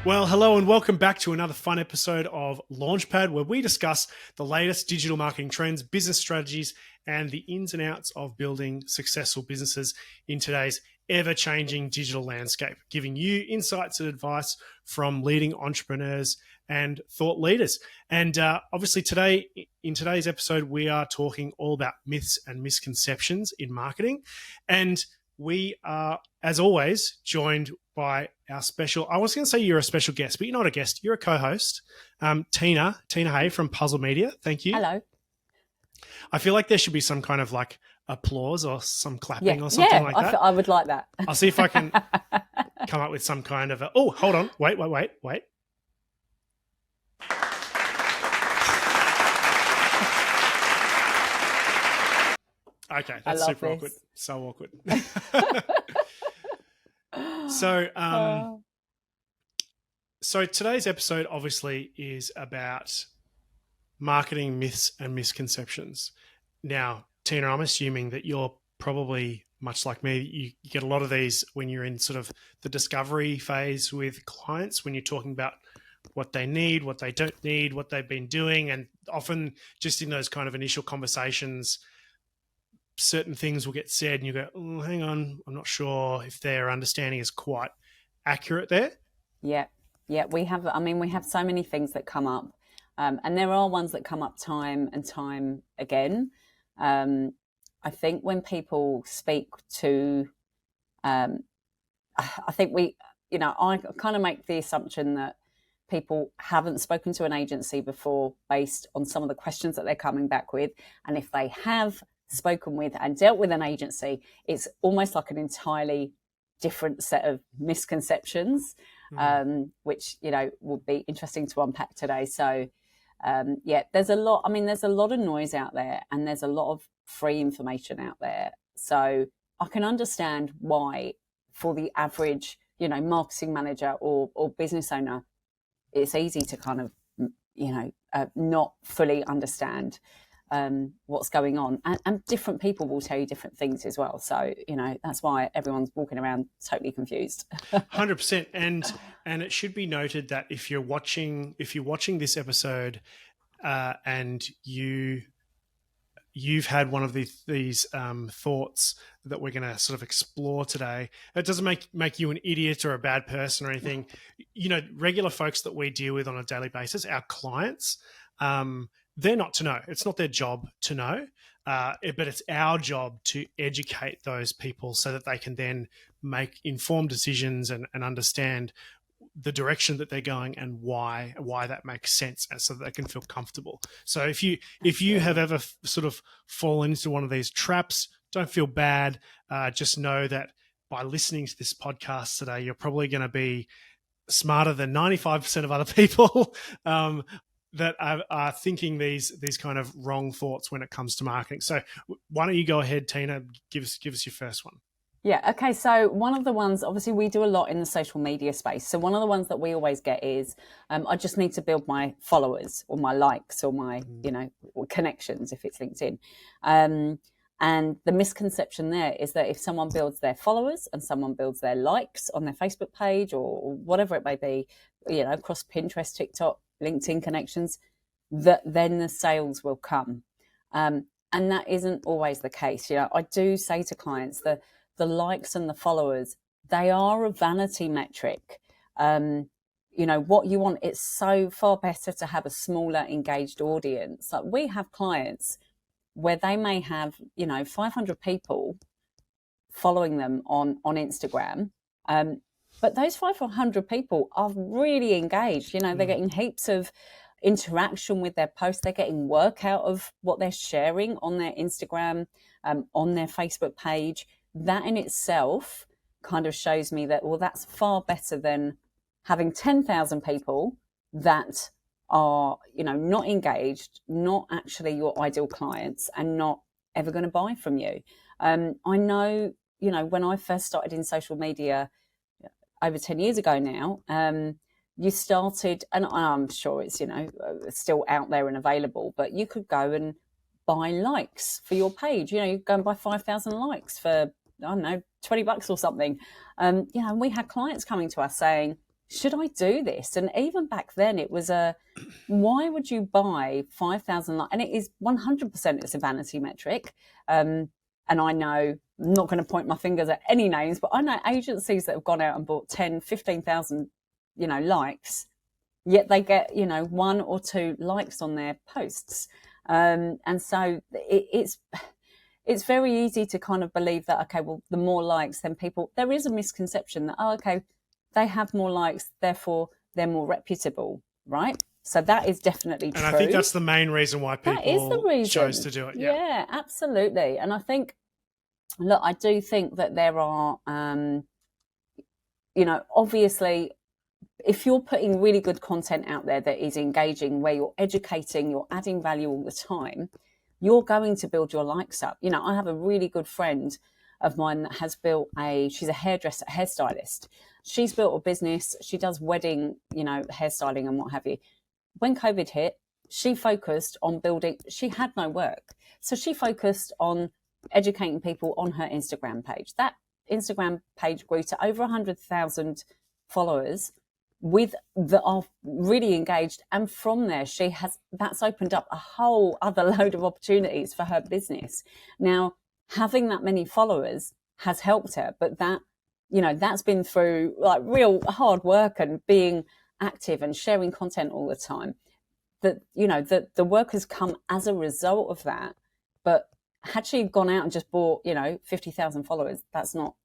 Well, hello and welcome back to another fun episode of Launchpad, where we discuss the latest digital marketing trends, business strategies, and the ins and outs of building successful businesses in today's ever-changing digital landscape, giving you insights and advice from leading entrepreneurs and thought leaders. And obviously in today's episode, we are talking all about myths and misconceptions in marketing. And we are, as always, joined by our special, I was going to say you're a special guest, but you're not a guest. You're a co-host, Tina Hay from Puzzle Media. Thank you. Hello. I feel like there should be some kind of like applause or some clapping or something like that. I would like that. I'll see if I can come up with some kind of oh, hold on. Wait. Okay, that's super awkward. So awkward. So today's episode obviously is about marketing myths and misconceptions. Now, Tina, I'm assuming that you're probably much like me. You get a lot of these when you're in sort of the discovery phase with clients, when you're talking about what they need, what they don't need, what they've been doing. And often just in those kind of initial conversations, certain things will get said and you go, oh, hang on, I'm not sure if their understanding is quite accurate there. Yeah, we have so many things that come up. And there are ones that come up time and time again. I think when people speak to, I kind of make the assumption that people haven't spoken to an agency before based on some of the questions that they're coming back with. And if they have spoken with and dealt with an agency, it's almost like an entirely different set of misconceptions, which, will be interesting to unpack today. So, there's a lot of noise out there and there's a lot of free information out there. So I can understand why for the average, marketing manager or business owner, it's easy to kind of, not fully understand what's going on, and different people will tell you different things as well. So that's why everyone's walking around totally confused. 100%. And it should be noted that if you're watching this episode and you've had one of these thoughts that we're going to sort of explore today, it doesn't make you an idiot or a bad person or anything. Regular folks that we deal with on a daily basis, our clients, they're not to know. It's not their job to know, but it's our job to educate those people so that they can then make informed decisions and understand the direction that they're going and why that makes sense, and so that they can feel comfortable. So if you have ever sort of fallen into one of these traps, don't feel bad. Just know that by listening to this podcast today, you're probably going to be smarter than 95% of other people that are thinking these kind of wrong thoughts when it comes to marketing. So why don't you go ahead, Tina, give us your first one. Yeah. Okay. So one of the ones, obviously we do a lot in the social media space. So one of the ones that we always get is, I just need to build my followers or my likes or my, or connections if it's LinkedIn. And the misconception there is that if someone builds their followers and someone builds their likes on their Facebook page or whatever it may be, across Pinterest, TikTok, LinkedIn connections, that then the sales will come. And that isn't always the case. I do say to clients that the likes and the followers, they are a vanity metric. What you want, it's so far better to have a smaller engaged audience. Like we have clients where they may have, 500 people following them on Instagram. But those 500 people are really engaged. They're getting heaps of interaction with their posts. They're getting work out of what they're sharing on their Instagram, on their Facebook page. That in itself kind of shows me that, well, that's far better than having 10,000 people that are, not engaged, not actually your ideal clients and not ever going to buy from you. I know, when I first started in social media over 10 years ago now, you started, and I'm sure it's, still out there and available, but you could go and buy likes for your page. You go and buy 5,000 likes for, I don't know, $20 or something. And we had clients coming to us saying, should I do this? And even back then, it was why would you buy 5,000 likes? And it is 100%, it's a vanity metric. And I know, I'm not going to point my fingers at any names, but I know agencies that have gone out and bought 10, 15,000, likes, yet they get, 1 or 2 likes on their posts. And so it's very easy to kind of believe that, okay, well, the more likes, then people, there is a misconception that, oh, okay, they have more likes, therefore they're more reputable, right? So that is definitely true. And I think that's the main reason why people chose to do it. Yeah, absolutely. And I think, look, I do think that there are, obviously, if you're putting really good content out there that is engaging, where you're educating, you're adding value all the time, you're going to build your likes up. I have a really good friend of mine that has built she's a hairstylist. She's built a business. She does wedding, hairstyling and what have you. When COVID hit, she focused on she had no work. So she focused on educating people on her Instagram page. That Instagram page grew to over 100,000 followers that are really engaged. And from there, that's opened up a whole other load of opportunities for her business. Now, having that many followers has helped her, but that's been through like real hard work and being active and sharing content all the time. That, the work has come as a result of that. But had she gone out and just bought, 50,000 followers, that's not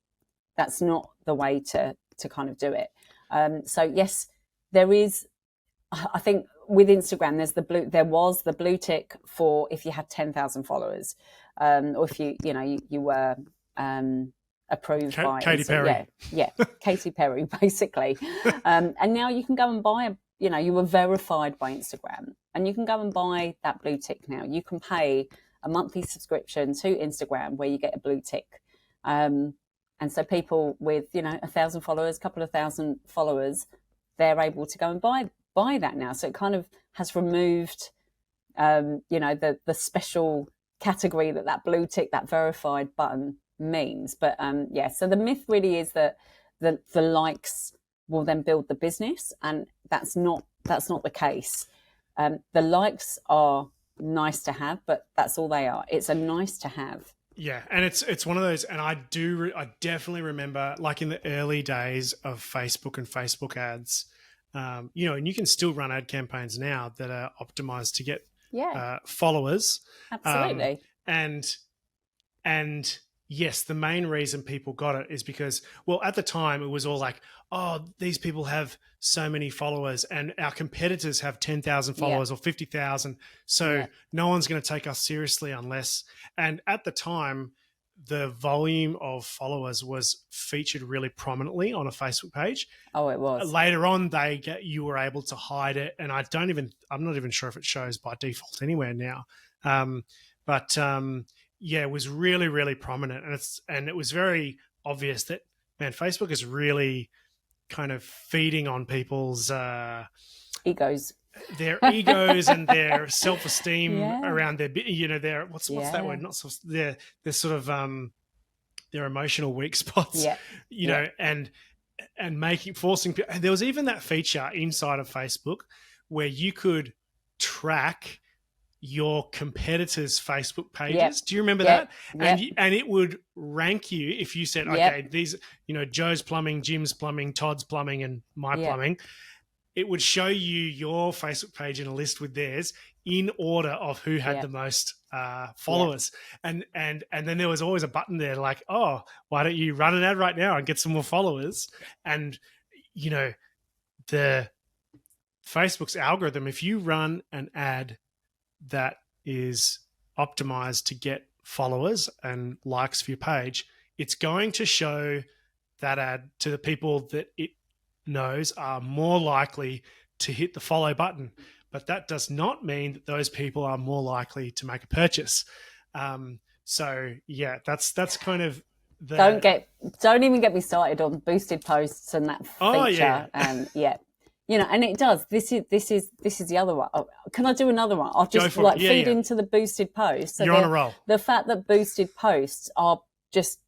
the way to kind of do it. So yes, there is, I think with Instagram, there was the blue tick for if you had 10,000 followers, or if you were approved by Katy Perry. Yeah, Katy Perry, basically. And now you can go and buy you were verified by Instagram, and you can go and buy that blue tick now. You can pay a monthly subscription to Instagram where you get a blue tick. And so people with, 1,000 followers, couple of thousand followers, they're able to go and buy that now. So it kind of has removed, the special category that blue tick, that verified button means. But so the myth really is that the likes will then build the business, and that's not the case. The likes are nice to have, but that's all they are. It's a nice to have. Yeah, and it's one of those, and I definitely remember, like in the early days of Facebook and Facebook ads, and you can still run ad campaigns now that are optimized to get followers. Absolutely. And yes, the main reason people got it is because, well, at the time it was all like, oh, these people have so many followers and our competitors have 10,000 followers or 50,000. So no one's going to take us seriously unless, and at the time, the volume of followers was featured really prominently on a Facebook page. Oh, it was. Later on, you were able to hide it. And I'm not even sure if it shows by default anywhere now. It was really, really prominent, and it was very obvious that, man, Facebook is really kind of feeding on people's egos, their egos and their self-esteem around their what's that word? Not their sort of their emotional weak spots, and forcing people. And there was even that feature inside of Facebook where you could track your competitors' Facebook pages. Do you remember that? And it would rank you if you said, okay, these, Joe's Plumbing, Jim's Plumbing, Todd's Plumbing, and my Plumbing. It would show you your Facebook page in a list with theirs in order of who had the most followers. And then there was always a button there like, oh, why don't you run an ad right now and get some more followers? And, the Facebook's algorithm, if you run an ad that is optimized to get followers and likes for your page, it's going to show that ad to the people that it knows are more likely to hit the follow button. But that does not mean that those people are more likely to make a purchase. That's kind of don't even get me started on boosted posts and that feature. And it does. This is the other one. Oh, can I do another one? I'll just feed into the boosted posts. So you're on a roll. The fact that boosted posts are just,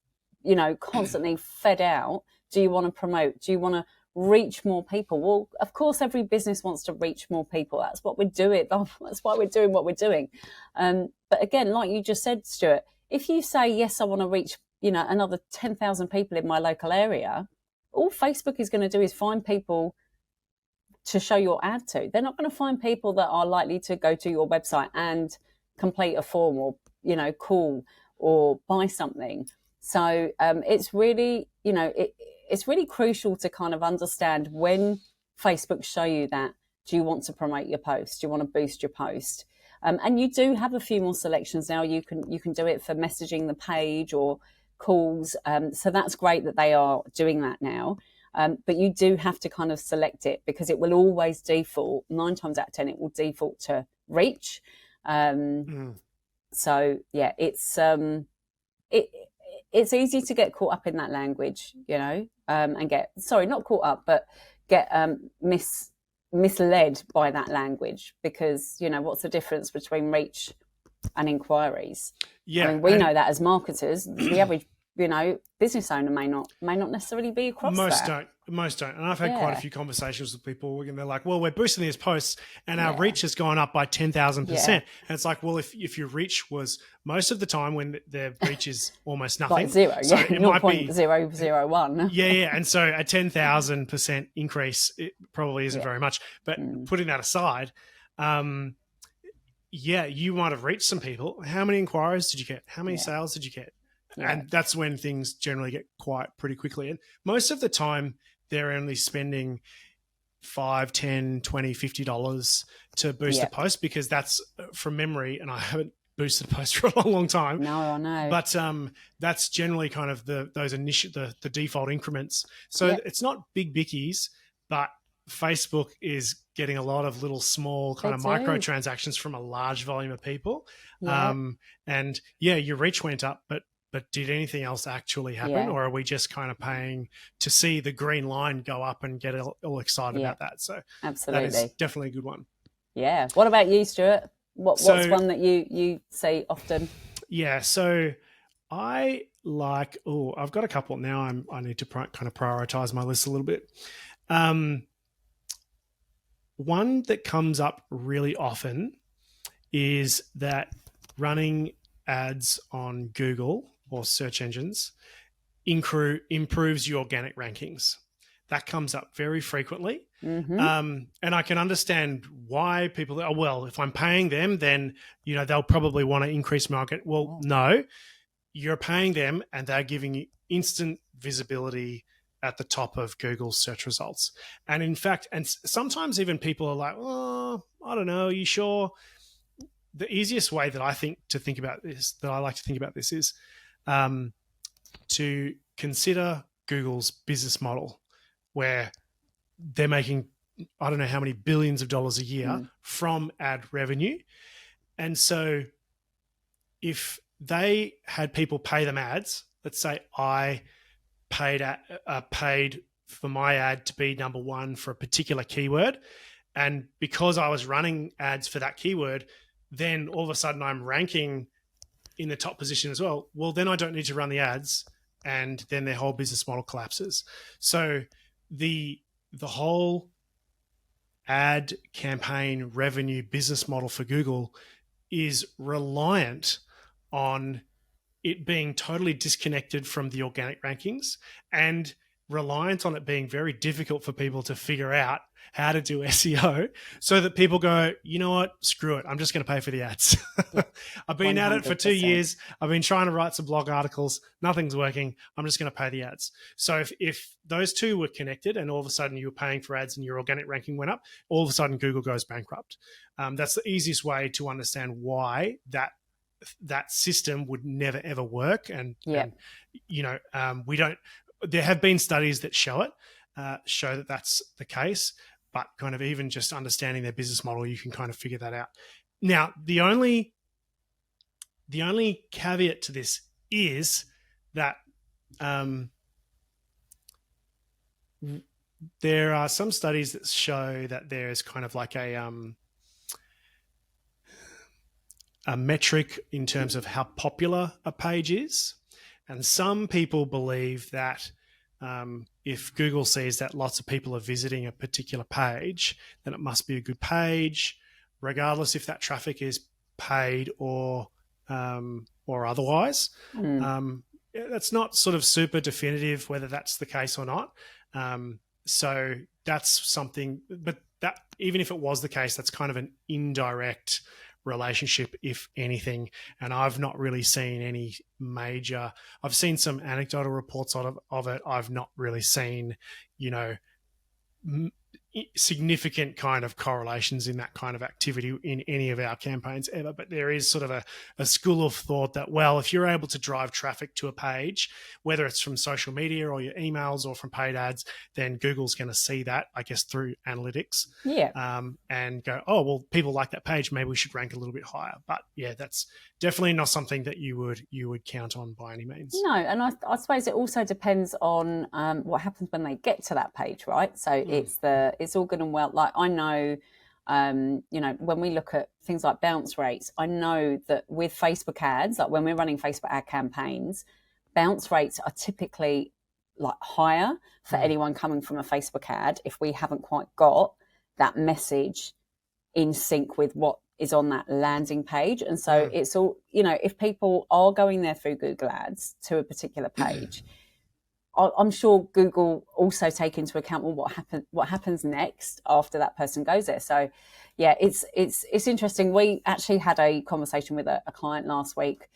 constantly fed out. Do you want to promote? Do you want to reach more people. Well, of course, every business wants to reach more people. That's what we're doing. That's why we're doing what we're doing. But again, like you just said, Stuart, if you say, yes, I want to reach, another 10,000 people in my local area, all Facebook is going to do is find people to show your ad to. They're not going to find people that are likely to go to your website and complete a form or, call or buy something. So it's really, it's really crucial to kind of understand when Facebook show you that, do you want to promote your post? Do you want to boost your post? And you do have a few more selections now. You can do it for messaging the page or calls. So that's great that they are doing that now. But you do have to kind of select it, because it will always default, 9 times out of 10, it will default to reach. So yeah, it's easy to get caught up in that language, and not caught up, but get misled by that language, because, what's the difference between reach and inquiries? Yeah. I mean, we know that as marketers, the average business owner may not necessarily be across that. Most don't. And I've had quite a few conversations with people, and they're like, well, we're boosting these posts and our reach has gone up by 10,000%. And it's like, well, if your reach was, most of the time when their reach is almost nothing. Like zero, so it might be 0.001. Yeah. And so a 10,000% increase, it probably isn't very much. But putting that aside, you might have reached some people. How many inquiries did you get? How many sales did you get? Yeah. And that's when things generally get quiet pretty quickly. And most of the time, they're only spending $5, $10, $20, $50 to boost a post, because that's from memory, and I haven't boosted a post for a long, long time. No, I know. But that's generally kind of the default increments. So it's not big bickies, but Facebook is getting a lot of little small kind of micro transactions from a large volume of people. Yeah. And your reach went up, but did anything else actually happen? Or are we just kind of paying to see the green line go up and get all excited about that? So absolutely, that is definitely a good one. Yeah. What about you, Stuart? What's one that you see often? Yeah. So I like, I've got a couple now. I need to kind of prioritize my list a little bit. One that comes up really often is that running ads on Google or search engines improves your organic rankings. That comes up very frequently. And I can understand why people, if I'm paying them, then, they'll probably want to increase market. Well, no, you're paying them and they're giving you instant visibility at the top of Google's search results. And in fact, and sometimes even people are like, I don't know, are you sure? The easiest way that I like to think about this is to consider Google's business model, where they're making, I don't know how many billions of dollars a year from ad revenue. And so if they had people pay them ads, let's say I paid for my ad to be number one for a particular keyword, and because I was running ads for that keyword, then all of a sudden I'm ranking in the top position as well. Well, then I don't need to run the ads, and then their whole business model collapses. So the whole ad campaign revenue business model for Google is reliant on it being totally disconnected from the organic rankings, and reliant on it being very difficult for people to figure out how to do SEO, so that people go, you know what, screw it, I'm just going to pay for the ads. I've been 100%. At it for 2 years. I've been trying to write some blog articles. Nothing's working. I'm just going to pay the ads. So if those two were connected and all of a sudden you were paying for ads and your organic ranking went up, all of a sudden Google goes bankrupt. That's the easiest way to understand why that system would never, ever work. And we don't, there have been studies that show that that's the case, but kind of even just understanding their business model, you can kind of figure that out. Now, the only caveat to this is that there are some studies that show that there's kind of like a metric in terms of how popular a page is. And some people believe that if Google sees that lots of people are visiting a particular page, then it must be a good page, regardless if that traffic is paid or otherwise. Mm. That's not sort of super definitive whether that's the case or not. So that's something, but that even if it was the case, that's kind of an indirect relationship, if anything. And I've not really seen any major. I've seen some anecdotal reports of it. I've not really seen, you know, significant kind of correlations in that kind of activity in any of our campaigns ever. But there is sort of a school of thought that, well, if you're able to drive traffic to a page, whether it's from social media or your emails or from paid ads, then Google's going to see that, I guess, through analytics. Yeah. And go, oh, well, people like that page, maybe we should rank a little bit higher. But yeah, that's definitely not something that you would count on by any means. No, and I suppose it also depends on what happens when they get to that page, right? So it's all good and well. Like I know, when we look at things like bounce rates, I know that with Facebook ads, like when we're running Facebook ad campaigns, bounce rates are typically like higher for anyone coming from a Facebook ad if we haven't quite got that message in sync with what is on that landing page. And so it's all, if people are going there through Google Ads to a particular page, I'm sure Google also take into account what happens next after that person goes there. So yeah, it's interesting. We actually had a conversation with a client last week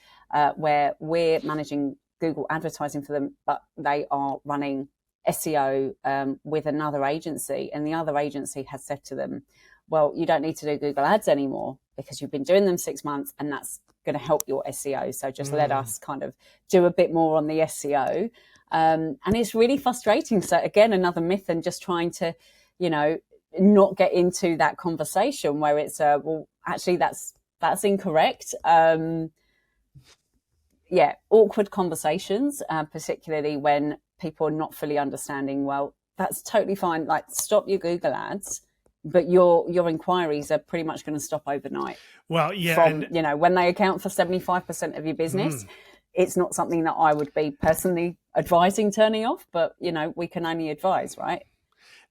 where we're managing Google advertising for them, but they are running SEO with another agency, and the other agency has said to them, well, you don't need to do Google Ads anymore because you've been doing them 6 months and that's going to help your SEO. So just let us kind of do a bit more on the SEO. And it's really frustrating. So again, another myth, and just trying to, not get into that conversation where it's, well, actually that's incorrect. Awkward conversations, particularly when people are not fully understanding, well, that's totally fine. Like stop your Google Ads, but your inquiries are pretty much going to stop overnight. Well, yeah. From, when they account for 75% of your business, it's not something that I would be personally advising turning off, but, we can only advise, right?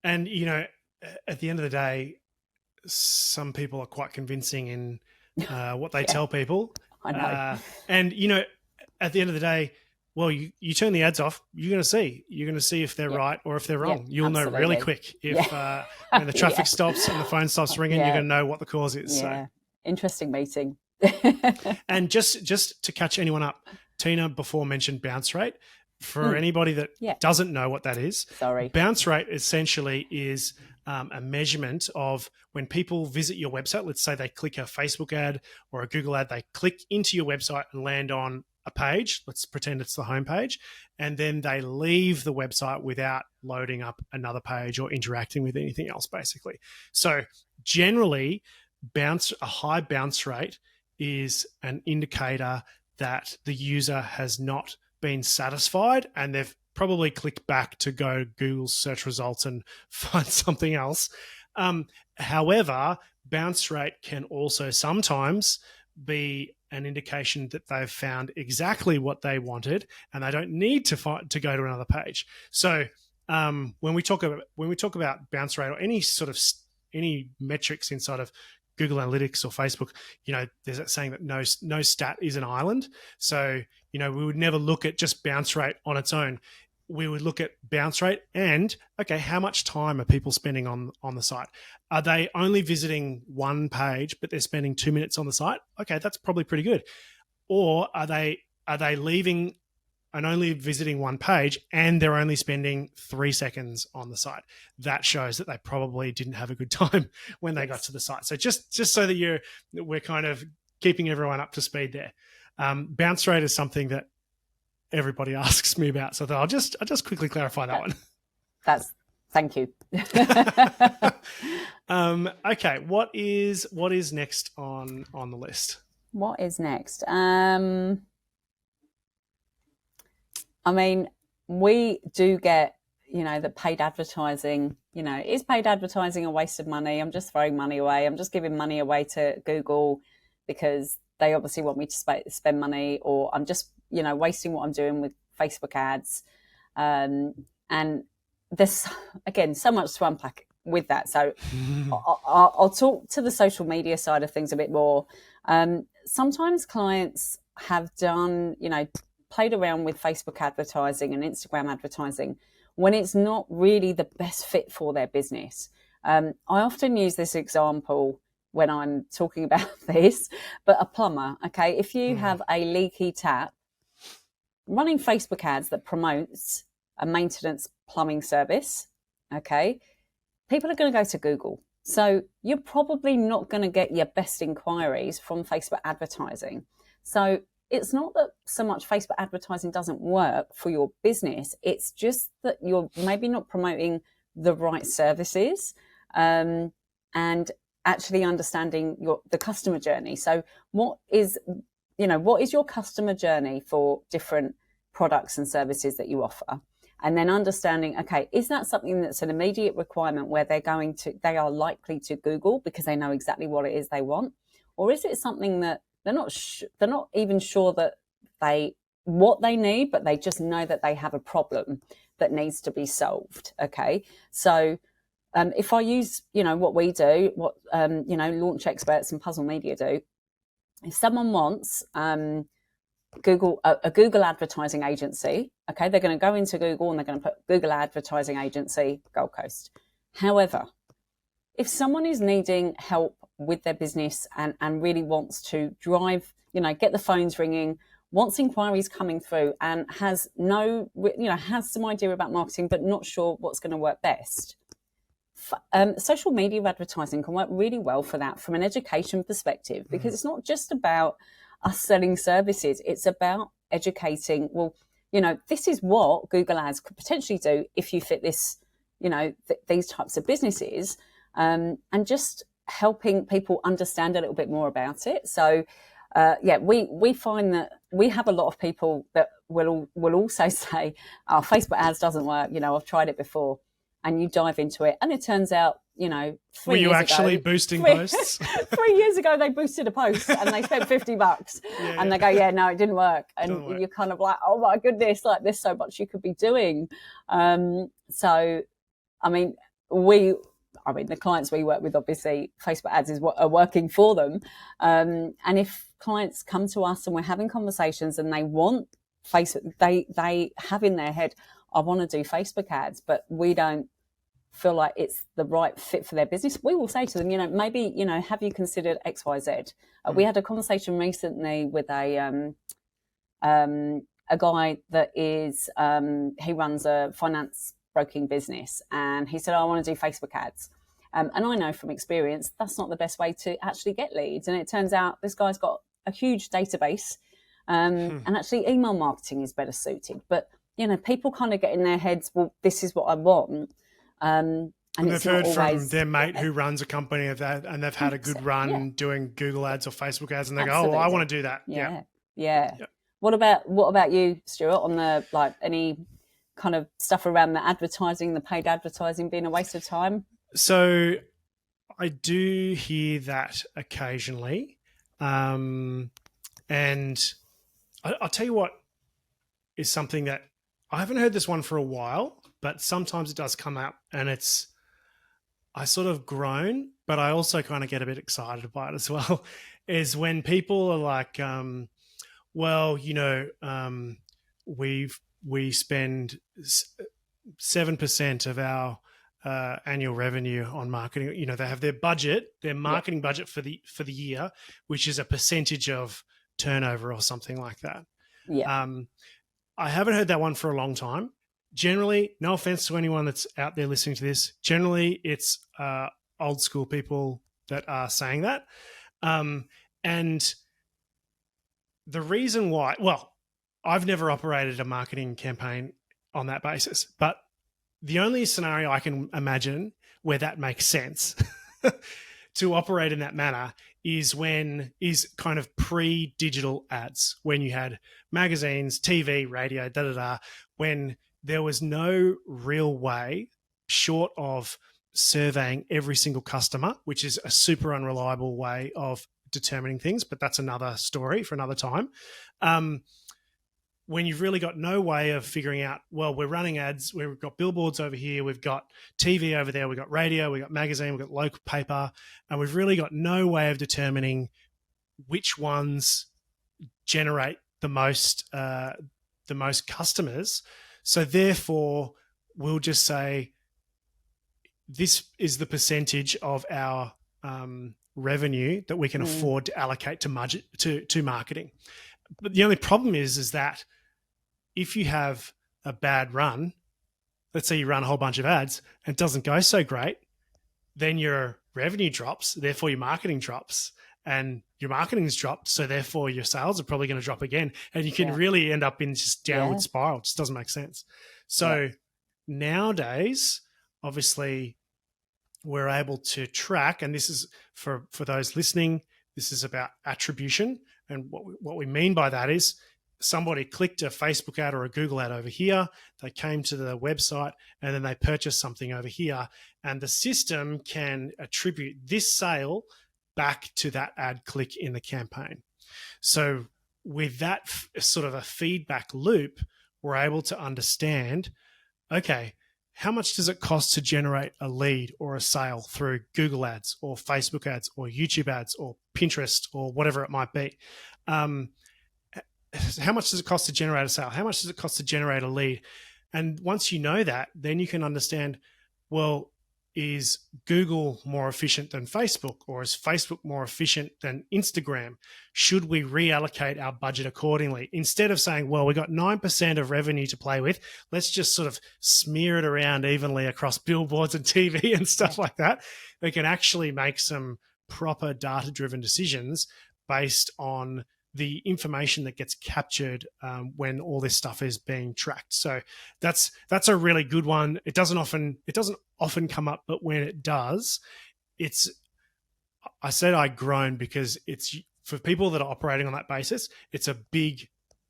And, at the end of the day, some people are quite convincing in what they tell people. I know. And, at the end of the day, well, you turn the ads off, you're going to see if they're right or if they're wrong. You'll absolutely. know really quick if when the traffic stops and the phone stops ringing, you're going to know what the cause is. Yeah. So. Interesting meeting. And just to catch anyone up, Tina before mentioned bounce rate. For anybody that doesn't know what that is, bounce rate essentially is a measurement of when people visit your website. Let's say they click a Facebook ad or a Google ad, they click into your website and land on a page. Let's pretend it's the homepage, and then they leave the website without loading up another page or interacting with anything else, basically. So generally, a high bounce rate is an indicator that the user has not been satisfied and they've probably clicked back to go Google's search results and find something else. However, bounce rate can also sometimes be an indication that they've found exactly what they wanted and they don't need to go to another page. So when we talk about bounce rate or any metrics inside of Google Analytics or Facebook, there's that saying that no stat is an island. So, we would never look at just bounce rate on its own. We would look at bounce rate and, okay, how much time are people spending on the site? Are they only visiting one page, but they're spending 2 minutes on the site? Okay, that's probably pretty good. Or are they leaving and only visiting one page and they're only spending 3 seconds on the site? That shows that they probably didn't have a good time when they got to the site. So just so that we're kind of keeping everyone up to speed there. Bounce rate is something that everybody asks me about. So I'll just quickly clarify that one. Thank you. Okay. What is next on the list? What is next? We do get, the paid advertising, is paid advertising a waste of money? I'm just throwing money away. I'm just giving money away to Google because they obviously want me to spend money, or I'm just, wasting what I'm doing with Facebook ads. And And there's, again, so much to unpack with that. So I'll talk to the social media side of things a bit more. Sometimes clients have done, played around with Facebook advertising and Instagram advertising when it's not really the best fit for their business. I often use this example when I'm talking about this, but a plumber, okay? If you have a leaky tap, running Facebook ads that promotes a maintenance plumbing service, okay, people are going to go to Google. So you're probably not going to get your best inquiries from Facebook advertising. So it's not that so much Facebook advertising doesn't work for your business. It's just that you're maybe not promoting the right services, and actually understanding the customer journey. So what is your customer journey for different products and services that you offer? And then understanding, okay, is that something that's an immediate requirement where they are likely to Google because they know exactly what it is they want? Or is it something that they're not even sure that what they need, but they just know that they have a problem that needs to be solved? Okay. So if I use, what we do, what, launch experts and Puzzle Media do, if someone wants a Google advertising agency, okay, they're going to go into Google and they're going to put Google advertising agency Gold Coast. However, if someone is needing help with their business and really wants to drive, get the phones ringing, wants inquiries coming through, and has has some idea about marketing but not sure what's going to work best, social media advertising can work really well for that from an education perspective, because it's not just about us selling services. It's about educating. Well, this is what Google Ads could potentially do if you fit this, these types of businesses, and just helping people understand a little bit more about it. So, we find that we have a lot of people that will also say, "Oh, Facebook ads doesn't work. I've tried it before." And you dive into it, and it turns out, 3 Were you years actually ago, boosting posts? 3 years ago, they boosted a post and they spent $50, and they go, "Yeah, no, it didn't work." And you're kind of like, "Oh my goodness, like there's so much you could be doing." So, I mean, the clients we work with, obviously, Facebook ads is what are working for them. And if clients come to us and we're having conversations and they want Facebook, they have in their head, "I want to do Facebook ads," but we don't feel like it's the right fit for their business, we will say to them, maybe, have you considered XYZ? We had a conversation recently with a guy that is, he runs a finance broking business, and he said, "I want to do Facebook ads." And I know from experience, that's not the best way to actually get leads. And it turns out this guy's got a huge database, and actually email marketing is better suited. But people kind of get in their heads, well, this is what I want. And they've heard from their mate who runs a company of that, and they've had a good run doing Google ads or Facebook ads, and they go, "Oh, well, I want to do that." Yeah. What about you, Stuart, on the any kind of stuff around the advertising, the paid advertising being a waste of time? So I do hear that occasionally, and I'll tell you what is something that I haven't heard this one for a while, but sometimes it does come up, and I sort of groan, but I also kind of get a bit excited by it as well, is when people are like, well, we spend 7% of our annual revenue on marketing. They have their marketing budget for the year, which is a percentage of turnover or something like that. Yeah. I haven't heard that one for a long time. Generally, no offense to anyone that's out there listening to this, generally it's old school people that are saying that. And the reason why, well, I've never operated a marketing campaign on that basis, but the only scenario I can imagine where that makes sense to operate in that manner is kind of pre-digital ads, when you had magazines, TV, radio, when there was no real way, short of surveying every single customer, which is a super unreliable way of determining things, but that's another story for another time. when you've really got no way of figuring out, well, we're running ads, we've got billboards over here, we've got TV over there, we've got radio, we've got magazine, we've got local paper, and we've really got no way of determining which ones generate the most customers. So therefore, we'll just say this is the percentage of our revenue that we can afford to allocate to marketing. But the only problem is that if you have a bad run, let's say you run a whole bunch of ads and it doesn't go so great, then your revenue drops, therefore your marketing drops, and your marketing's dropped, so therefore your sales are probably going to drop again, and you can really end up in just downward spiral. It just doesn't make sense. So nowadays, obviously, we're able to track, and this is for those listening, this is about attribution. And what we mean by that is somebody clicked a Facebook ad or a Google ad over here, they came to the website, and then they purchased something over here. And the system can attribute this sale back to that ad click in the campaign. So with that sort of a feedback loop, we're able to understand, okay, how much does it cost to generate a lead or a sale through Google ads or Facebook ads or YouTube ads or Pinterest or whatever it might be? How much does it cost to generate a sale? How much does it cost to generate a lead? And once you know that, then you can understand, well, is Google more efficient than Facebook, or is Facebook more efficient than Instagram? Should we reallocate our budget accordingly? Instead of saying, well, we got 9% of revenue to play with, let's just sort of smear it around evenly across billboards and TV and stuff like that. We can actually make some proper data-driven decisions based on the information that gets captured when all this stuff is being tracked. So that's a really good one. It doesn't often come up, but when it does, I said I groan because it's for people that are operating on that basis, it's a big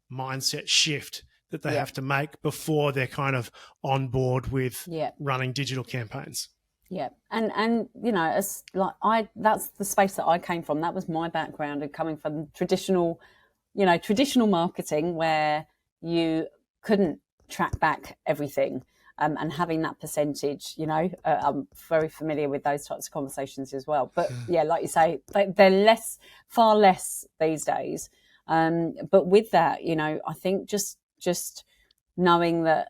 mindset shift that they have to make before they're kind of on board with running digital campaigns. Yeah, and you know, as like that's the space that I came from. That was my background, and coming from traditional marketing where you couldn't track back everything, and having that percentage. I'm very familiar with those types of conversations as well. But yeah, like you say, they're far less these days. But with that, I think just knowing that.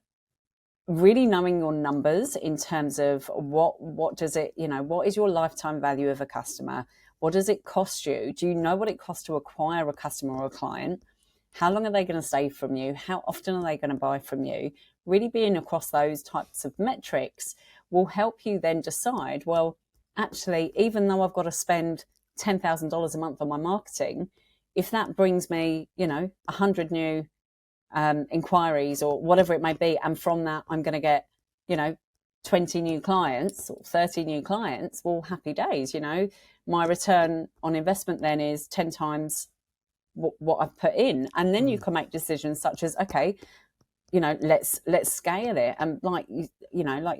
Really knowing your numbers in terms of what does it, what is your lifetime value of a customer? What does it cost you? Do you know what it costs to acquire a customer or a client? How long are they going to stay from you? How often are they going to buy from you? Really being across those types of metrics will help you then decide, well, actually, even though I've got to spend $10,000 a month on my marketing, if that brings me, 100 new inquiries or whatever it may be, and from that I'm going to get 20 new clients or 30 new clients, well, happy days. My return on investment then is 10 times what I've put in, and then you can make decisions such as, okay, let's scale it. And like you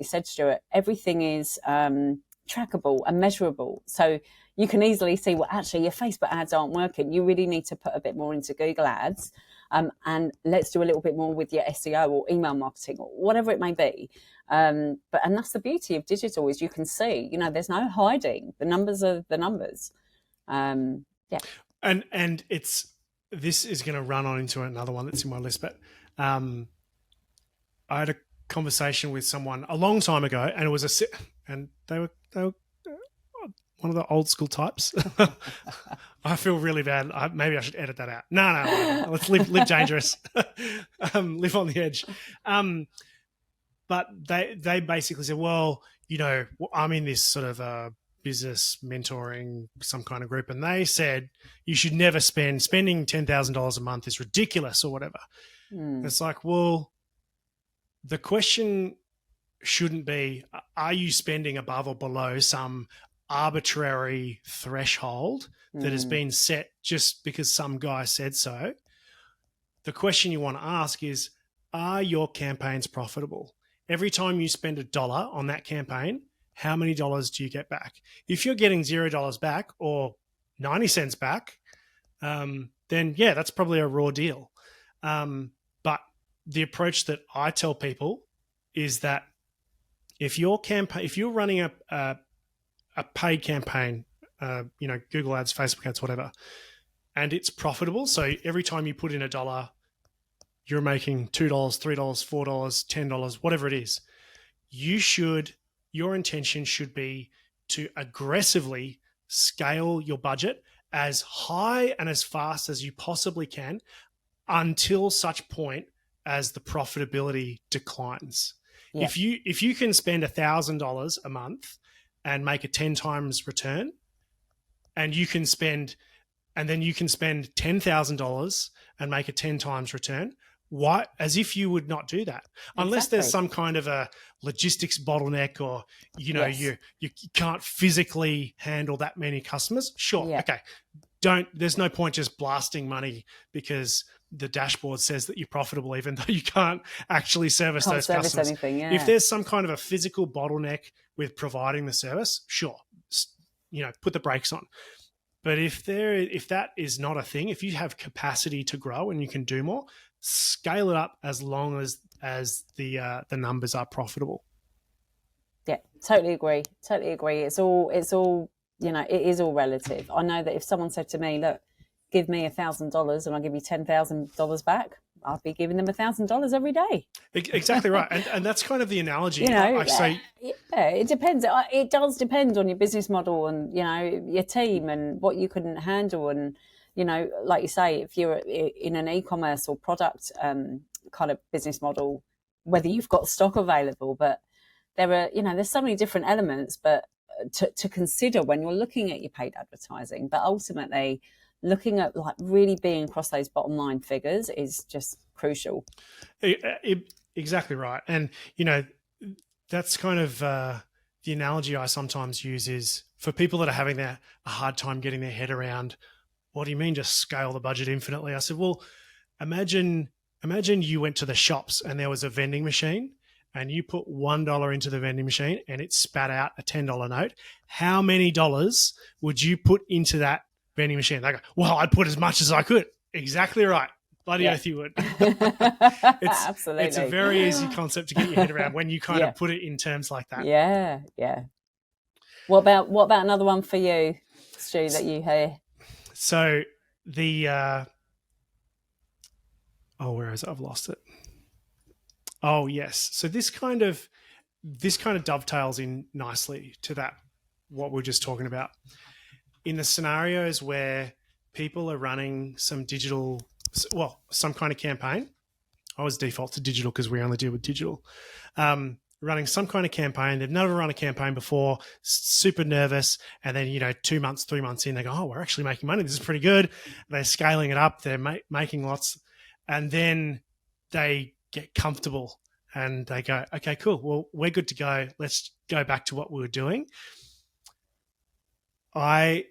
said, Stuart, everything is trackable and measurable, so you can easily see, well, actually your Facebook ads aren't working, you really need to put a bit more into Google ads. And let's do a little bit more with your SEO or email marketing or whatever it may be. And that's the beauty of digital, is you can see, there's no hiding. The numbers are the numbers. And this is going to run on into another one that's in my list, but I had a conversation with someone a long time ago, and they were one of the old school types. I feel really bad. Maybe I should edit that out. No. Let's live dangerous. Live on the edge. But they basically said, well, I'm in this sort of business mentoring, some kind of group, and they said you should never spending $10,000 a month is ridiculous or whatever. It's like, well, the question shouldn't be, are you spending above or below some arbitrary threshold that has been set just because some guy said so? The question you want to ask is, are your campaigns profitable? Every time you spend $1 on that campaign, how many dollars do you get back? If you're getting $0 back or 90 cents back, then yeah, that's probably a raw deal. But the approach that I tell people is that if you're running a paid campaign, Google ads, Facebook ads, whatever, and it's profitable. So every time you put in $1, you're making $2, $3, $4, $10, whatever it is. Your intention should be to aggressively scale your budget as high and as fast as you possibly can until such point as the profitability declines. Yeah. If you can spend $1,000 a month and make a 10 times return, and you can spend $10,000 and make a 10 times return, why? As if you would not do that, unless there's some kind of a logistics bottleneck, or you can't physically handle that many customers. Sure, okay. There's no point just blasting money because the dashboard says that you're profitable, even though you can't actually service those customers. Anything, yeah. If there's some kind of a physical bottleneck with providing the service, sure, put the brakes on. But if that is not a thing, if you have capacity to grow and you can do more, scale it up as long as the numbers are profitable. Yeah, totally agree. It's all it is all relative. I know that if someone said to me, look, give me $1,000 and I'll give you $10,000 back, I'd be giving them $1,000 every day. Exactly right. And that's kind of the analogy. It depends. It does depend on your business model and, your team and what you can handle. And, like you say, if you're in an e-commerce or product kind of business model, whether you've got stock available, but there are, there's so many different elements, but to consider when you're looking at your paid advertising. But ultimately, looking at really being across those bottom line figures is just crucial. Exactly right. And, that's kind of the analogy I sometimes use is for people that are having a hard time getting their head around, what do you mean just scale the budget infinitely? I said, well, imagine you went to the shops and there was a vending machine and you put $1 into the vending machine and it spat out a $10 note. How many dollars would you put into that vending machine? They go, well, I'd put as much as I could. Exactly right. Bloody oath you would. Absolutely. It's a very easy concept to get your head around when you kind of put it in terms like that. Yeah. What about another one for you, Stu, that you hear? So where is it? I've lost it. Oh yes. So this kind of dovetails in nicely to that, what we're just talking about. In the scenarios where people are running some kind of campaign, I always default to digital because we only deal with digital, running some kind of campaign. They've never run a campaign before, super nervous. And then, 2 months, 3 months in, they go, oh, we're actually making money. This is pretty good. They're scaling it up. They're making lots. And then they get comfortable and they go, okay, cool. Well, we're good to go. Let's go back to what we were doing. I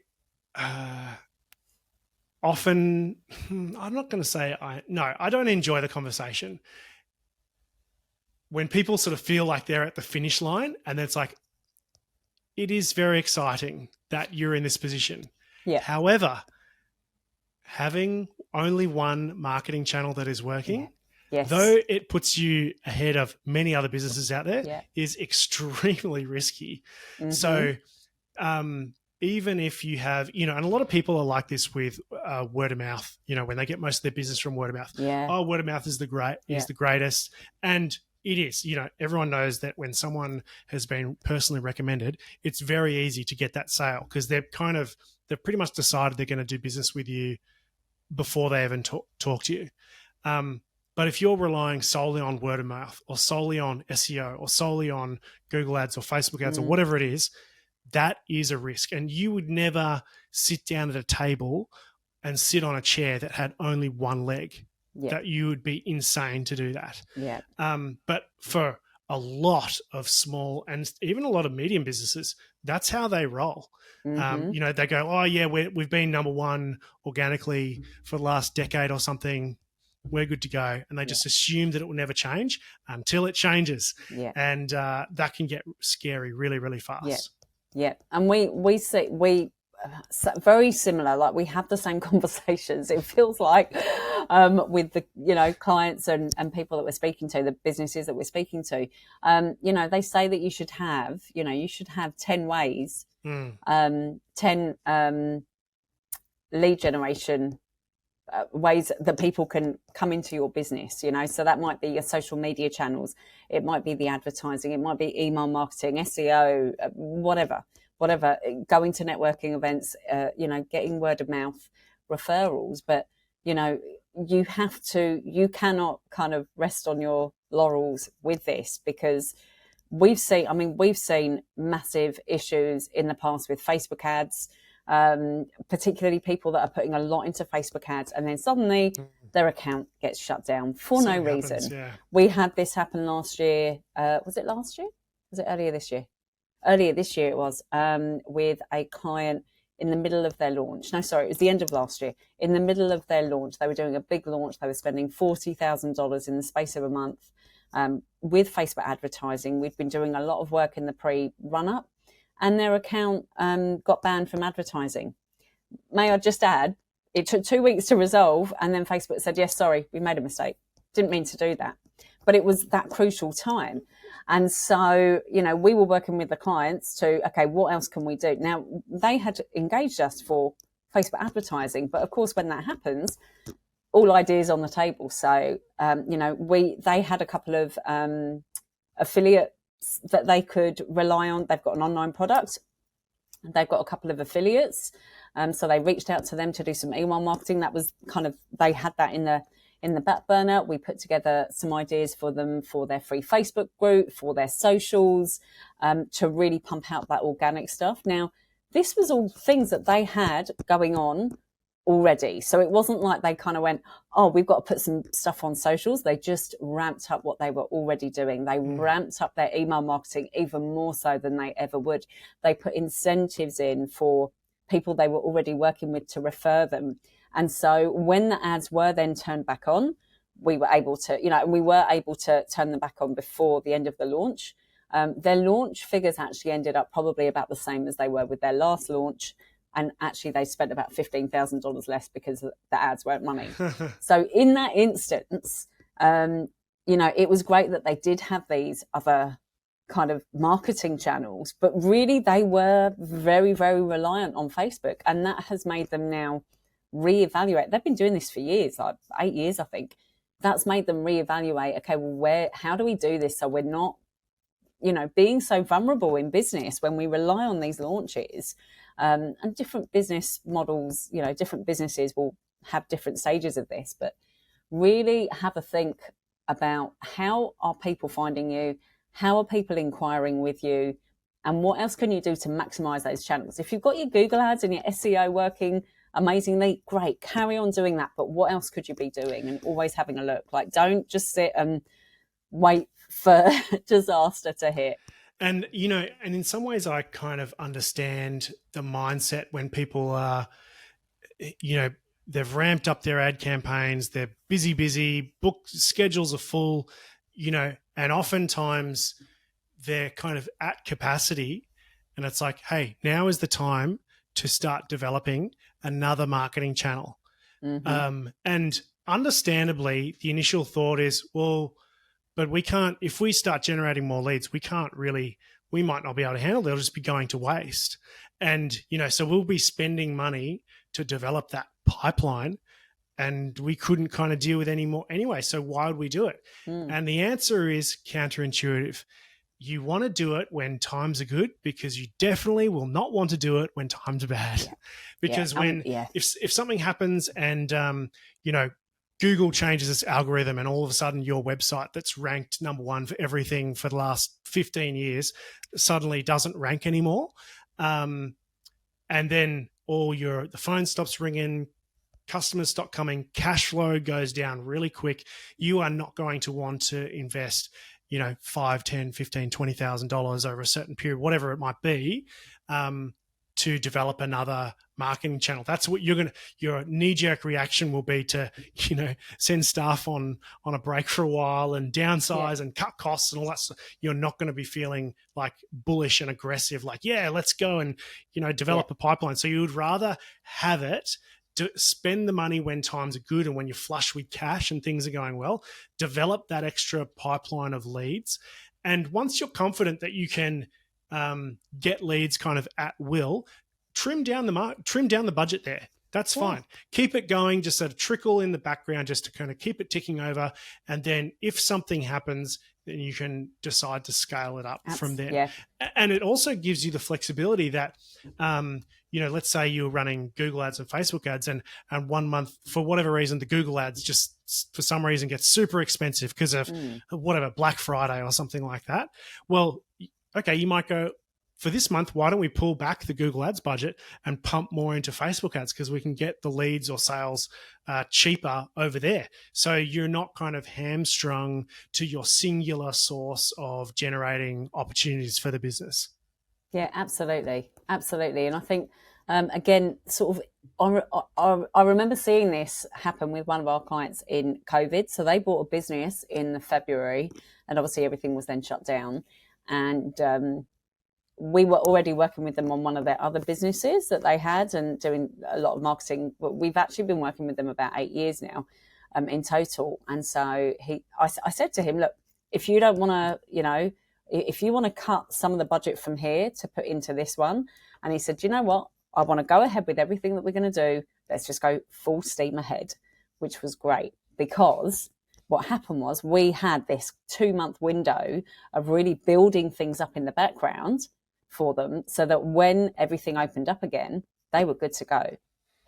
often, I'm not going to say I don't enjoy the conversation when people sort of feel like they're at the finish line, and it's like, it is very exciting that you're in this position. Yeah. However, having only one marketing channel that is working, though it puts you ahead of many other businesses out there, is extremely risky. Mm-hmm. So, even if you have, and a lot of people are like this with word of mouth, when they get most of their business from word of mouth. Yeah. Oh, word of mouth is the greatest. And it is, everyone knows that when someone has been personally recommended, it's very easy to get that sale because they've pretty much decided they're going to do business with you before they even talk to you. But if you're relying solely on word of mouth or solely on SEO or solely on Google ads or Facebook ads or whatever it is, that is a risk. And you would never sit down at a table and sit on a chair that had only one leg. Yeah. That you would be insane to do that. Yeah. But for a lot of small and even a lot of medium businesses, that's how they roll. Mm-hmm. They go, oh yeah, we've been number one organically for the last decade or something. We're good to go. And they just assume that it will never change until it changes. Yeah. And that can get scary really, really fast. Yeah. And we see very similar. Like we have the same conversations. It feels like with the clients and people that we're speaking to, the businesses that we're speaking to. They say that you should have 10 ways, Mm. 10 lead generation ways that people can come into your business. So that might be your social media channels, it might be the advertising, it might be email marketing, SEO, whatever, going to networking events, getting word of mouth referrals. But you cannot kind of rest on your laurels with this, because we've seen massive issues in the past with Facebook ads, particularly people that are putting a lot into Facebook ads, and then suddenly their account gets shut down for no Something happens, reason. yeah. We had this happen last year. Was it last year? Was it earlier this year? Earlier this year it was, with a client in the middle of their launch. No, sorry, it was the end of last year. In the middle of their launch, they were doing a big launch. They were spending $40,000 in the space of a month with Facebook advertising. We'd been doing a lot of work in the pre-run-up, and their account got banned from advertising. May I just add, it took 2 weeks to resolve, and then Facebook said, yes, sorry, we made a mistake. Didn't mean to do that. But it was that crucial time. And so, we were working with the clients to, okay, what else can we do? Now, they had engaged us for Facebook advertising, but of course, when that happens, all ideas on the table. So, they had a couple of affiliates that they could rely on. They've got an online product. They've got a couple of affiliates. So they reached out to them to do some email marketing. That was they had that in the back burner. We put together some ideas for them for their free Facebook group, for their socials, to really pump out that organic stuff. Now, this was all things that they had going on already. So it wasn't like they kind of went, oh, we've got to put some stuff on socials. They just ramped up what they were already doing. They ramped up their email marketing even more so than they ever would. They put incentives in for people they were already working with to refer them. And so when the ads were then turned back on, we were able to turn them back on before the end of the launch. Their launch figures actually ended up probably about the same as they were with their last launch. And actually, they spent about $15,000 less because the ads weren't running. So in that instance, it was great that they did have these other kind of marketing channels, but really they were very, very reliant on Facebook. And that has made them now reevaluate. They've been doing this for years, like 8 years, I think. That's made them reevaluate, okay, well, how do we do this so we're not, being so vulnerable in business when we rely on these launches? And different business models, different businesses will have different stages of this, but really have a think about how are people finding you? How are people inquiring with you? And what else can you do to maximize those channels? If you've got your Google ads and your SEO working amazingly, great, carry on doing that. But what else could you be doing? And always having a look. Like, don't just sit and wait for disaster to hit. And, and in some ways I kind of understand the mindset when people are, they've ramped up their ad campaigns, they're busy, book schedules are full, and oftentimes they're kind of at capacity. And it's like, hey, now is the time to start developing another marketing channel. And understandably, the initial thought is, well, but we can't, if we start generating more leads, we might not be able to handle it. They'll just be going to waste. And, so we'll be spending money to develop that pipeline, and we couldn't kind of deal with any more anyway. So why would we do it? And the answer is counterintuitive. You want to do it when times are good, because you definitely will not want to do it when times are bad. Yeah. Because if something happens and, Google changes its algorithm and all of a sudden your website that's ranked number one for everything for the last 15 years suddenly doesn't rank anymore. And then the phone stops ringing, customers stop coming, cash flow goes down really quick. You are not going to want to invest, $5, $10, $15, $20,000 over a certain period, whatever it might be, to develop another marketing channel. That's what your knee-jerk reaction will be to, send staff on a break for a while and downsize and cut costs and all that stuff. You're not going to be feeling like bullish and aggressive, like, yeah, let's go and, develop a pipeline. So you would rather have it to spend the money when times are good and when you're flush with cash and things are going well, develop that extra pipeline of leads. And once you're confident that you can get leads kind of at will, trim down the budget there. That's fine. Keep it going, just a trickle in the background, just to kind of keep it ticking over. And then if something happens, then you can decide to scale it up from there. Yeah. And it also gives you the flexibility that, let's say you're running Google ads and Facebook ads, and 1 month, for whatever reason, the Google ads just for some reason gets super expensive because of whatever, Black Friday or something like that. Well, okay, you might go, for this month, why don't we pull back the Google ads budget and pump more into Facebook ads, because we can get the leads or sales cheaper over there. So you're not kind of hamstrung to your singular source of generating opportunities for the business. Yeah, absolutely. Absolutely. And I think, again, sort of, I remember seeing this happen with one of our clients in COVID. So they bought a business in February, and obviously everything was then shut down. And we were already working with them on one of their other businesses that they had and doing a lot of marketing. But we've actually been working with them about 8 years now, in total. And so I said to him, look, if you don't want to, if you want to cut some of the budget from here to put into this one. And he said, you know what? I want to go ahead with everything that we're going to do. Let's just go full steam ahead, which was great, because what happened was we had this 2-month window of really building things up in the background for them, so that when everything opened up again, they were good to go.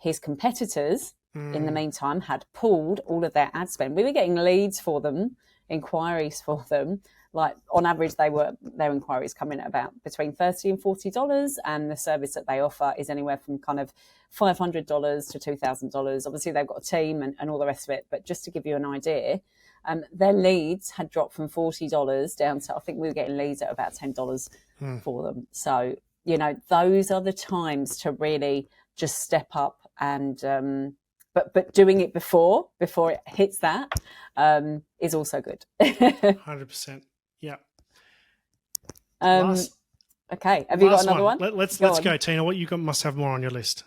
His competitors, in the meantime, had pulled all of their ad spend. We were getting leads for them, inquiries for them. Like on average, their inquiries come in at about between $30 and $40, and the service that they offer is anywhere from kind of $500 to $2,000. Obviously, they've got a team and all the rest of it. But just to give you an idea, their leads had dropped from $40 down to, I think we were getting leads at about $10 for them. So, those are the times to really just step up and, but doing it before it hits that is also good. 100%. Yeah. Okay. Have you got another one? Let's go, Tina. What you must have more on your list.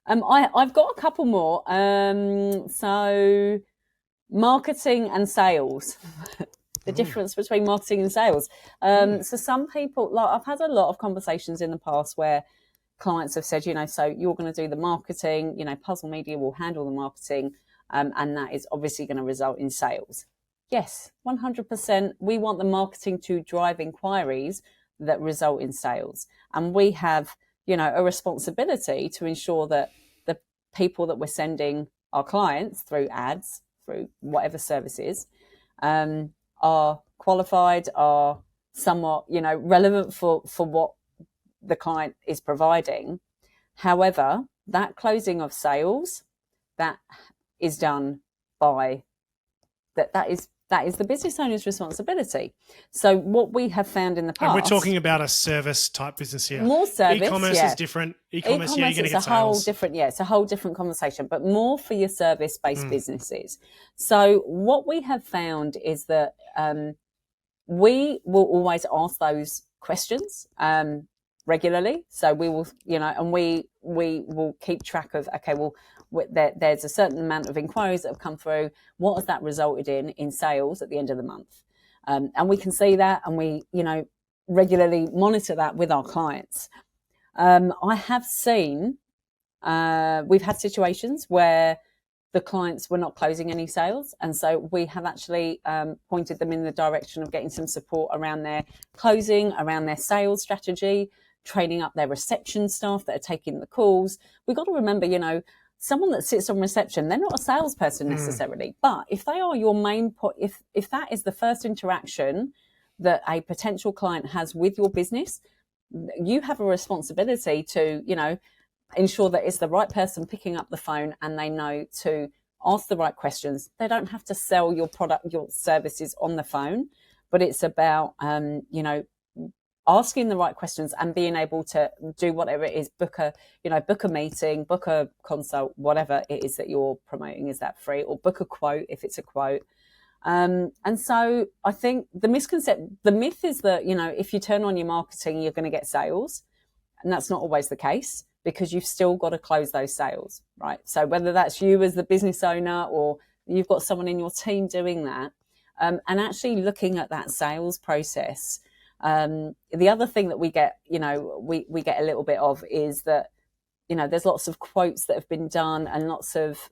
I've got a couple more. So marketing and sales. The difference between marketing and sales. So some people, like I've had a lot of conversations in the past where clients have said, so you're going to do the marketing, Puzzle Media will handle the marketing, and that is obviously going to result in sales. Yes, 100%. We want the marketing to drive inquiries that result in sales. And we have, a responsibility to ensure that the people that we're sending our clients through ads, through whatever services, are qualified, are somewhat, relevant for what the client is providing. However, that closing of sales, that is done by that is the business owner's responsibility. So what we have found in the past, and we're talking about a service type business here. More service, e-commerce is different. E-commerce, you're going to get sales. It's a whole different conversation, but more for your service-based businesses. So what we have found is that we will always ask those questions regularly. So we will, and we will keep track of, okay, well, there's a certain amount of inquiries that have come through. What has that resulted in sales at the end of the month? And we can see that, and we, regularly monitor that with our clients. I have seen, we've had situations where the clients were not closing any sales. And so we have actually pointed them in the direction of getting some support around their closing, around their sales strategy, training up their reception staff that are taking the calls. We've got to remember, someone that sits on reception, they're not a salesperson necessarily, but if they are your main point, if that is the first interaction that a potential client has with your business, you have a responsibility to, ensure that it's the right person picking up the phone and they know to ask the right questions. They don't have to sell your product, your services on the phone, but it's about, asking the right questions and being able to do whatever it is, book a meeting, book a consult, whatever it is that you're promoting, is that free, or book a quote if it's a quote. And so I think the myth is that, if you turn on your marketing, you're going to get sales. And that's not always the case, because you've still got to close those sales, right? So whether that's you as the business owner or you've got someone in your team doing that, and actually looking at that sales process. The other thing that we get, we get a little bit of is that, there's lots of quotes that have been done and lots of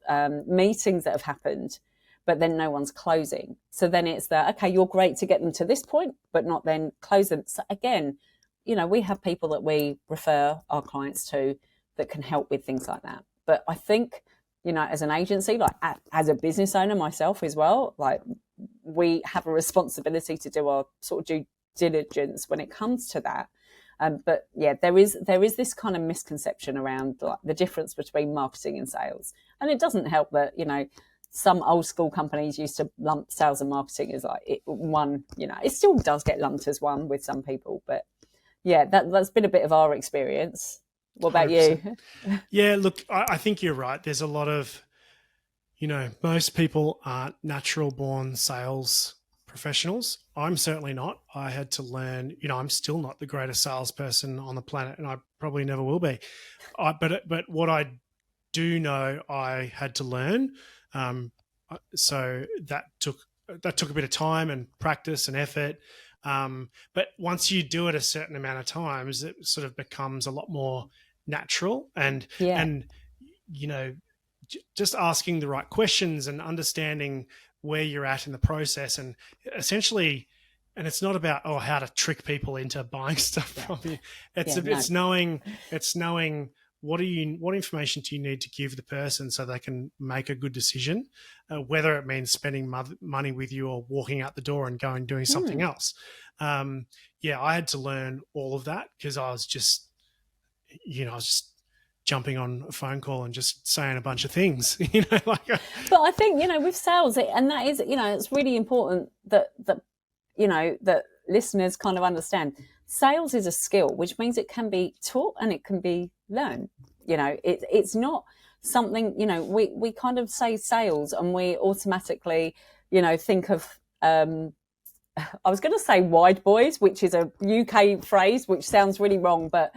meetings that have happened, but then no one's closing. So then it's that, okay, you're great to get them to this point, but not then close them. So again, we have people that we refer our clients to that can help with things like that. But I think, as an agency, like as a business owner myself as well, like we have a responsibility to do our sort of due diligence when it comes to that. But yeah, there is this kind of misconception around like the difference between marketing and sales. And it doesn't help that, some old school companies used to lump sales and marketing as like one, it still does get lumped as one with some people, but yeah, that's been a bit of our experience. What about 100%. You? Yeah, look, I think you're right. There's a lot of, most people aren't natural born sales professionals. I'm certainly not. I had to learn, I'm still not the greatest salesperson on the planet, and I probably never will be. But what I do know, I had to learn. So that took a bit of time and practice and effort. But once you do it a certain amount of times, it sort of becomes a lot more natural and just asking the right questions and understanding where you're at in the process, and essentially, and it's not about how to trick people into buying stuff from you. It's knowing what information do you need to give the person so they can make a good decision, whether it means spending money with you or walking out the door and going doing something else. I had to learn all of that because I was just jumping on a phone call and just saying a bunch of things, But I think, with sales, and that is, it's really important that listeners kind of understand. Sales is a skill, which means it can be taught and it can be learned. It's not something, we kind of say sales and we automatically, think of, I was going to say wide boys, which is a UK phrase, which sounds really wrong, but,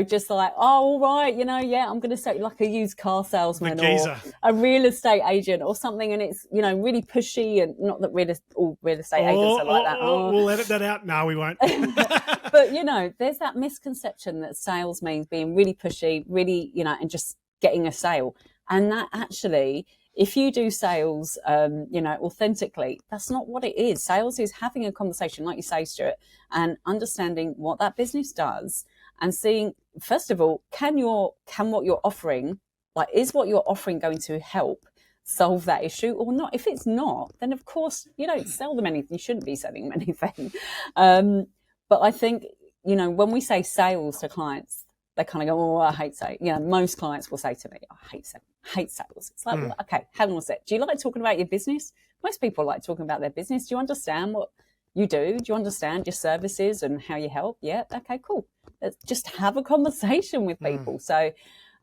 just like, all right, I'm going to say like a used car salesman or a real estate agent or something. And it's, really pushy, and not that all real estate agents are like that. We'll edit that out. No, we won't. But, there's that misconception that sales means being really pushy, really, and just getting a sale. And that actually, if you do sales, authentically, that's not what it is. Sales is having a conversation, like you say, Stuart, and understanding what that business does and seeing, first of all, can what you're offering, like, is what you're offering going to help solve that issue or not? If it's not, then of course you don't sell them anything. You shouldn't be selling them anything. But I think, when we say sales to clients, they kind of go, I hate sales. Most clients will say to me, I hate sales. It's like, okay, hang on a sec. Do you like talking about your business? Most people like talking about their business. Do you understand what you do? Do you understand your services and how you help? Yeah. Okay, cool. Let's just have a conversation with people. So,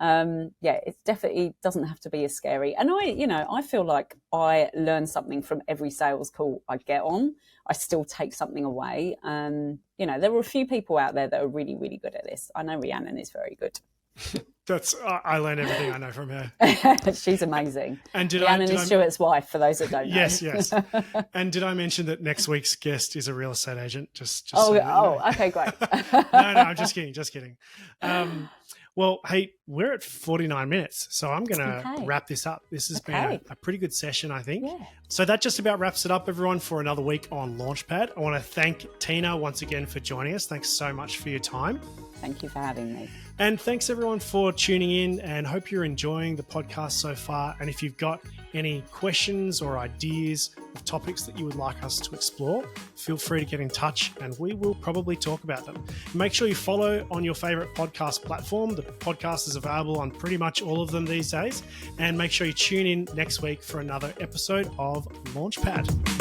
it definitely doesn't have to be as scary. And I feel like I learn something from every sales call I get on. I still take something away. There are a few people out there that are really, really good at this. I know Rhiannon is very good. I learn everything I know from her. She's amazing. And Rhiannon is Stuart's wife, for those that don't know. Yes. And did I mention that next week's guest is a real estate agent? Okay, great. No, I'm just kidding. Well, hey, we're at 49 minutes, so I'm going to wrap this up. This has been a pretty good session, I think. Yeah. So that just about wraps it up, everyone, for another week on Launchpad. I want to thank Tina once again for joining us. Thanks so much for your time. Thank you for having me. And thanks everyone for tuning in, and hope you're enjoying the podcast so far. And if you've got any questions or ideas of topics that you would like us to explore, feel free to get in touch and we will probably talk about them. Make sure you follow on your favorite podcast platform. The podcast is available on pretty much all of them these days. And make sure you tune in next week for another episode of Launchpad.